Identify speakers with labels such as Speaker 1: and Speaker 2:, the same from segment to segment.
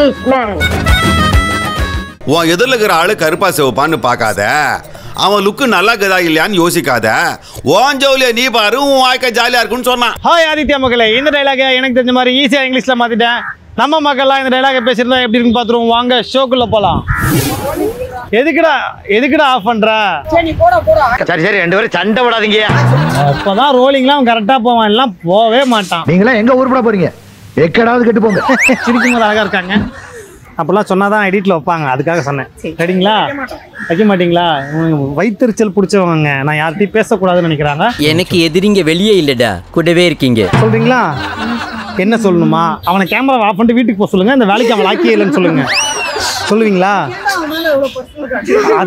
Speaker 1: Englishman.
Speaker 2: உன் எதிரில் இருக்கிற ஆளு கருப்பா சிவப்பான்னு பார்க்காத, அவன் லுக்கு நல்லா இருக்குதா இல்லையான்னு யோசிக்காத. உன் ஜவுலியா நீ பாரு, உன் வாழ்க்கை ஜாலியா இருக்குன்னு சொன்னான்.
Speaker 3: ஹாய் ஆதித்யா மக்களே, இந்த டைலாக எனக்கு தெரிஞ்ச மாதிரி ஈஸியா இங்கிலீஷ்ல மாத்திட்டேன். நம்ம மக்கள்லாம் இந்த டைலாக பேசியிருந்தா எப்படி இருக்குன்னு பார்த்துருவோம். வாங்க ஷோக்குள்ள போலாம். எதுக்குடா ஆஃப் பண்ற?
Speaker 4: சரி சரி, ரெண்டு பேரும் சண்டை விடாதீங்க.
Speaker 3: அப்பதான் ரோலிங்லாம் கரெக்டா போவான், எல்லாம் போவே மாட்டான்.
Speaker 4: நீங்களா எங்க ஊர் போட போறீங்க? எக்கடாவது கெட்டு போங்க.
Speaker 3: சிரிக்கும் போது அழகா இருக்காங்க. அப்பெல்லாம் சொன்னாதான் எடிட்ல வைப்பாங்க, அதுக்காக சொன்னேன். சரிங்களா? வைக்க மாட்டீங்களா? வயிற்றுச்சல் பிடிச்சவங்க நான் யார்கிட்டையும் பேசக்கூடாதுன்னு நினைக்கிறாங்க.
Speaker 5: எனக்கு எதிரிங்க வெளியே இல்லடா, கூடவே இருக்கீங்க.
Speaker 3: சொல்றீங்களா? என்ன சொல்லணுமா? அவனை கேமரா ஆஃப் பண்ணிட்டு வீட்டுக்கு போக சொல்லுங்க. இந்த வேலைக்கு அவன் லாக்கியே இல்லைன்னு சொல்லுங்க. சொல்லுவீங்களா?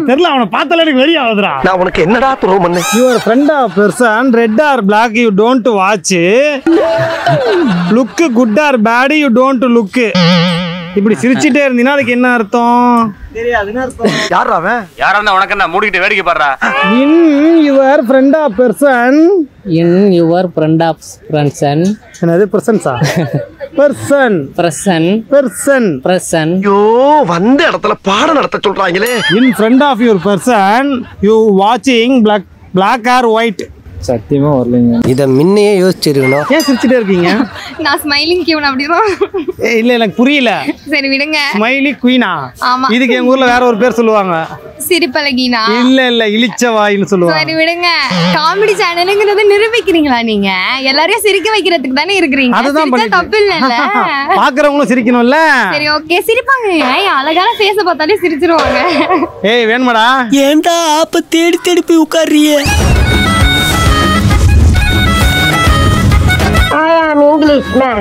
Speaker 3: தெரியல, அவனை பார்த்தாலே எனக்கு வெறி ஆகுதுடா.
Speaker 4: நான் உனக்கு என்னடா துரோகம் பண்ணேன்?
Speaker 3: Your friend of person red or black you don't watch, look good or bad you don't look. இப்படி சிரிச்சிட்டே இருந்தீங்கன்னா அதுக்கு என்ன அர்த்தம்?
Speaker 4: யாரா அவன்? யாரா இருந்தா உனக்கு என்ன? மூடிக்கிட்டு வேடிக்கை பாடுறா.
Speaker 3: In your friend of person,
Speaker 6: in your friend of person.
Speaker 3: என்னது பெர்சன்ஸா? Person
Speaker 6: person
Speaker 3: person
Speaker 6: person.
Speaker 4: ஐயோ, வந்த இடத்துல பாடம் நடத்த சொல்றாங்களே.
Speaker 3: In friend of your person you வாட்சிங் பிளாக் ஆர் ஒயிட்.
Speaker 6: சத்தியமா வரலங்க.
Speaker 5: இத முன்னையே யோசிச்சிருக்கணும்.
Speaker 3: ஏன் சிரிச்சிட்டே இருக்கீங்க?
Speaker 7: நான் ஸ்மைலிங் கியூன் அப்படிதான்.
Speaker 3: இல்ல எனக்கு புரியல.
Speaker 7: சரி விடுங்க.
Speaker 3: ஸ்மைலி குயினா?
Speaker 7: ஆமா.
Speaker 3: இதுக்கு எங்க ஊர்ல வேற ஒரு பேர் சொல்லுவாங்க.
Speaker 7: சிரிப்பழகினா?
Speaker 3: இல்ல இளிச்சவாயின்னு சொல்லுவாங்க.
Speaker 7: சரி விடுங்க. காமெடி சேனலுங்கிறத நிரூபிக்கிறீங்களா நீங்க? எல்லாரையும் சிரிக்க வைக்கிறதுக்கு தானே இருக்கிறீங்க.
Speaker 3: அதுதான் பண்ணிட்டு
Speaker 7: தப்பு இல்ல.
Speaker 3: பாக்குறவங்களும் சிரிக்கணும்ல.
Speaker 7: சரி ஓகே, சிரிப்பாங்க. அழகான ஃபேஸ பார்த்தாலே சிரிச்சிருவாங்க.
Speaker 3: ஏய் வேணுமாடா?
Speaker 5: ஏன்டா ஆப்ப தேடி தேடி போய் உட்கார்றியே?
Speaker 1: I am Englishman.